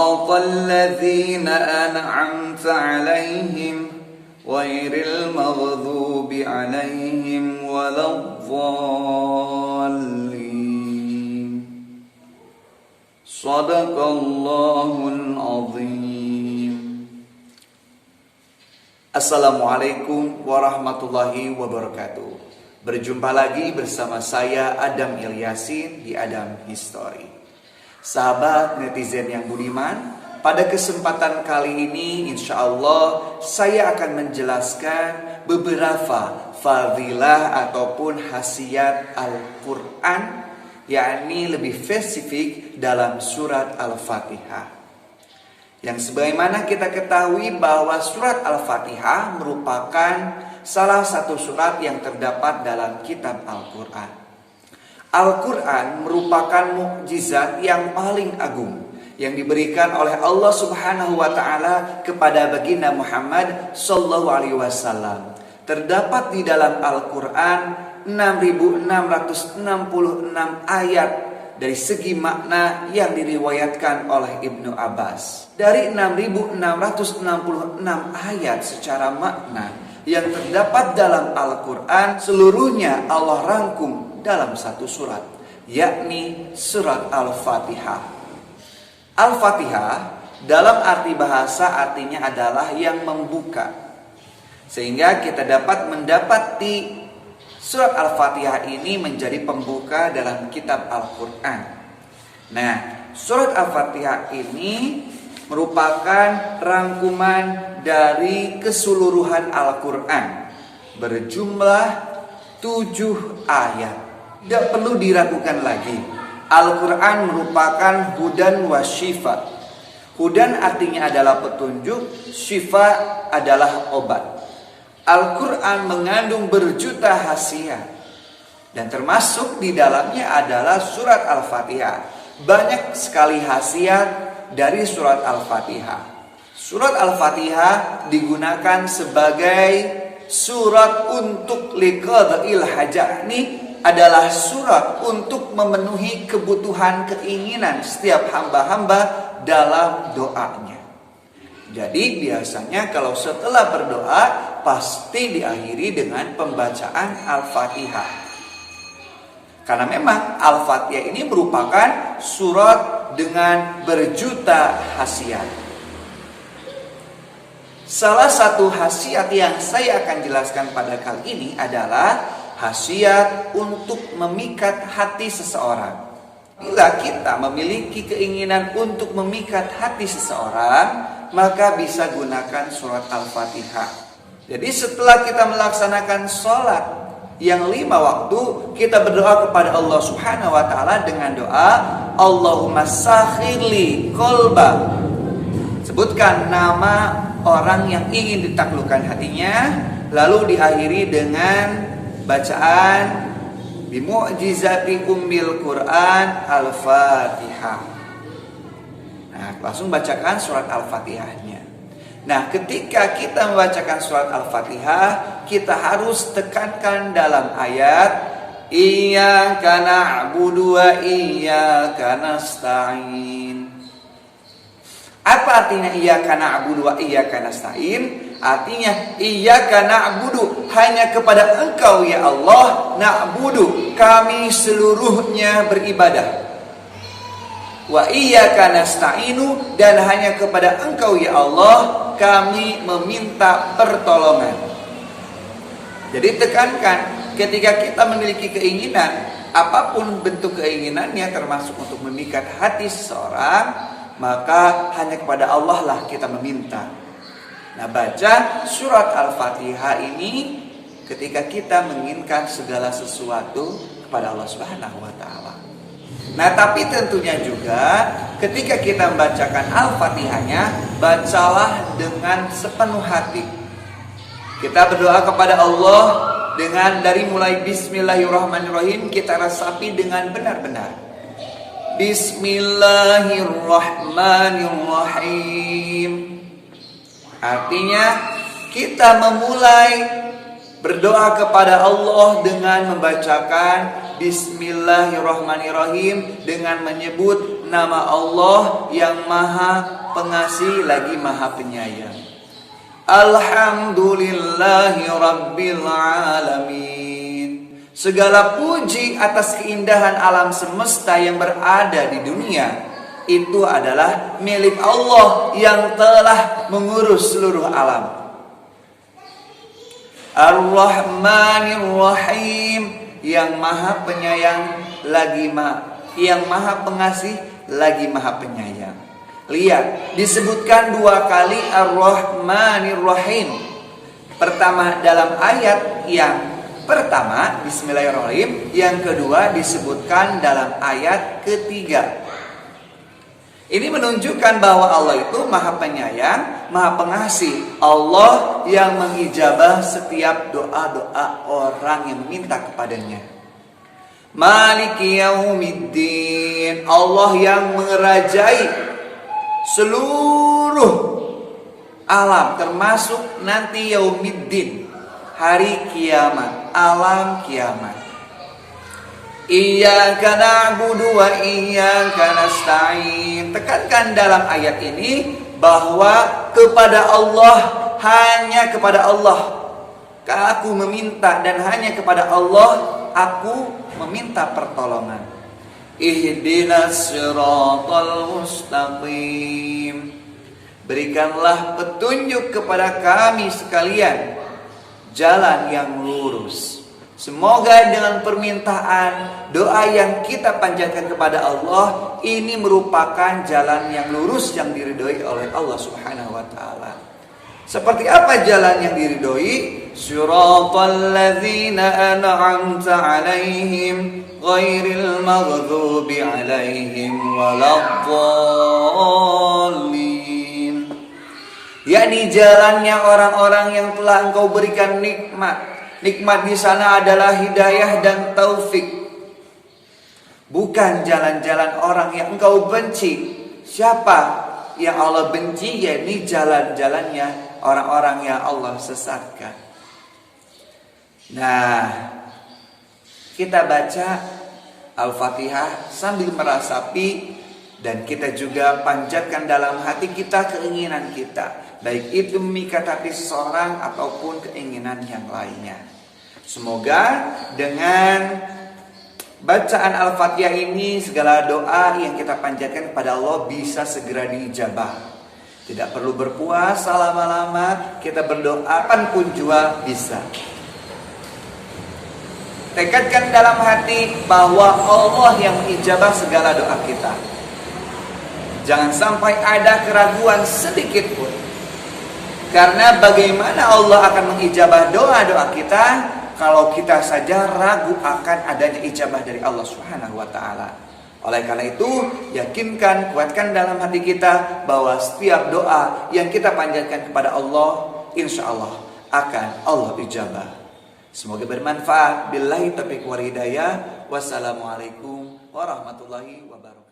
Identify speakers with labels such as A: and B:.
A: siratal ladzina an'amta 'alaihim ghairil maghdubi 'alaihim waladdallin. Shadaqallahul azim. Assalamualaikum warahmatullahi wabarakatuh. Berjumpa lagi bersama saya Adam Ilyasin di Adam History. Sahabat netizen yang budiman, pada kesempatan kali ini insya Allah saya akan menjelaskan beberapa fadilah ataupun khasiat Al-Quran, yakni lebih spesifik dalam surat Al-Fatihah. Yang sebagaimana kita ketahui bahwa surat Al-Fatihah merupakan salah satu surat yang terdapat dalam kitab Al-Quran. Al-Quran merupakan mukjizat yang paling agung yang diberikan oleh Allah Subhanahu wa taala kepada baginda Muhammad sallallahu alaihi wasallam. Terdapat di dalam Al-Quran 6.666 ayat dari segi makna yang diriwayatkan oleh Ibnu Abbas. Dari 6.666 ayat secara makna yang terdapat dalam Al-Quran, seluruhnya Allah rangkum dalam satu surat, yakni surat Al-Fatihah. Al-Fatihah dalam arti bahasa artinya adalah yang membuka. Sehingga kita dapat mendapati surat Al-Fatihah ini menjadi pembuka dalam kitab Al-Quran. Nah, surat Al-Fatihah ini merupakan rangkuman dari keseluruhan Al-Quran, berjumlah 7 ayat. Tidak perlu diragukan lagi, Al-Quran merupakan hudan wa syifa. Hudan artinya adalah petunjuk, syifa adalah obat. Al-Quran mengandung berjuta khasiat, dan termasuk di dalamnya adalah surat Al-Fatihah. Banyak sekali khasiat dari surat Al-Fatihah. Surat Al-Fatihah digunakan sebagai surat untuk liqadhil hajat. Ini adalah surat untuk memenuhi kebutuhan keinginan setiap hamba-hamba dalam doanya. Jadi biasanya kalau setelah berdoa pasti diakhiri dengan pembacaan Al-Fatihah. Karena memang Al-Fatihah ini merupakan surat dengan berjuta khasiat. Salah satu khasiat yang saya akan jelaskan pada kali ini adalah khasiat untuk memikat hati seseorang. Bila kita memiliki keinginan untuk memikat hati seseorang, maka bisa gunakan surat Al-Fatihah. Jadi setelah kita melaksanakan sholat yang 5 waktu, kita berdoa kepada Allah Subhanahu wa taala dengan doa Allahumma sakhirli qalba. Sebutkan nama orang yang ingin ditaklukkan hatinya, lalu diakhiri dengan bacaan bimu'jizati ummil Quran Al-Fatihah. Nah, langsung bacakan surat Al-Fatihahnya. Nah, ketika kita membacakan surat Al-Fatihah, kita harus tekankan dalam ayat Iyyaka na'budu wa iyyaka nasta'in. Apa artinya iyyaka na'budu wa iyyaka nasta'in? Artinya iyyaka na'budu, hanya kepada Engkau ya Allah, na'budu, kami seluruhnya beribadah. Wa iyyaka nasta'inu, dan hanya kepada Engkau ya Allah kami meminta pertolongan. Jadi tekankan, ketika kita memiliki keinginan, apapun bentuk keinginannya termasuk untuk memikat hati seseorang, maka hanya kepada Allah lah kita meminta. Nah, baca surat Al-Fatihah ini ketika kita menginginkan segala sesuatu kepada Allah Subhanahu wa taala. Nah, tapi tentunya juga ketika kita membacakan Al-Fatihahnya, bacalah dengan sepenuh hati. Kita berdoa kepada Allah dengan dari mulai Bismillahirrahmanirrahim, kita resapi dengan benar-benar. Bismillahirrahmanirrahim. Artinya kita memulai berdoa kepada Allah dengan membacakan Bismillahirrahmanirrahim, dengan menyebut nama Allah yang Maha Pengasih lagi Maha Penyayang. Alhamdulillahi Rabbil Alamin. Segala puji atas keindahan alam semesta yang berada di dunia itu adalah milik Allah yang telah mengurus seluruh alam. Ar-Rahmanir Rahim, yang Maha Penyayang lagi yang Maha Pengasih lagi Maha Penyayang. Lihat, disebutkan 2 kali Ar-Rahmanir Rahim. Pertama dalam ayat yang pertama, Bismillahirrahmanirrahim. Yang kedua disebutkan dalam ayat ketiga. Ini menunjukkan bahwa Allah itu Maha Penyayang, Maha Pengasih. Allah yang mengijabah setiap doa-doa orang yang meminta kepadanya. Maliki Yaumiddin, Allah yang mengerajai seluruh alam, termasuk nanti Yaumiddin, hari kiamat, alam kiamat. Iyyaka na'budu wa iyyaka nasta'in. Tekankan dalam ayat ini bahwa kepada Allah, hanya kepada Allah aku meminta, dan hanya kepada Allah aku meminta pertolongan. Ihdinas siratal mustaqim. Berikanlah petunjuk kepada kami sekalian jalan yang lurus. Semoga dengan permintaan doa yang kita panjatkan kepada Allah ini merupakan jalan yang lurus yang diridhoi oleh Allah Subhanahu wa taala. Seperti apa jalan yang diridhoi? Siratal ladzina an'amta 'alaihim ghairil maghdubi 'alaihim waladdallin. Yakni jalannya orang-orang yang telah Engkau berikan nikmat. Nikmat di sana adalah hidayah dan taufik. Bukan jalan-jalan orang yang Engkau benci. Siapa yang Allah benci? Yakni jalan-jalannya orang-orang yang Allah sesatkan. Nah, kita baca Al-Fatihah sambil merasapi, dan kita juga panjatkan dalam hati kita keinginan kita, baik itu memikat hati seseorang ataupun keinginan yang lainnya. Semoga dengan bacaan Al-Fatihah ini segala doa yang kita panjatkan kepada Allah bisa segera diijabah. Tidak perlu berpuasa lama-lama, kita berdoa kapanpun juga bisa. Tekadkan dalam hati bahwa Allah yang mengijabah segala doa kita. Jangan sampai ada keraguan sedikit pun. Karena bagaimana Allah akan mengijabah doa-doa kita kalau kita saja ragu akan adanya ijabah dari Allah Subhanahu wa taala. Oleh karena itu, yakinkan, kuatkan dalam hati kita bahwa setiap doa yang kita panjatkan kepada Allah, insya Allah akan Allah ijabah. Semoga bermanfaat. Billahi taufiq wal hidayah. Wassalamualaikum warahmatullahi wabarakatuh.